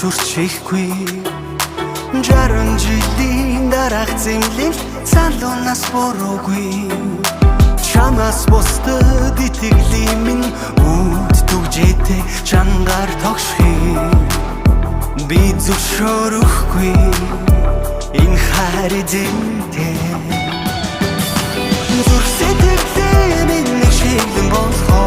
сурчихгүй 60 жилийн дараах зэмлэл залуунаас буруугүй чамаас бусдад итгэлийн минь үд түгжээтэй чангаар тогшхий би зөвшөөрөхгүй энэ хайр эзэнтэй зүрх сэтгэлээ минь шиглэн болох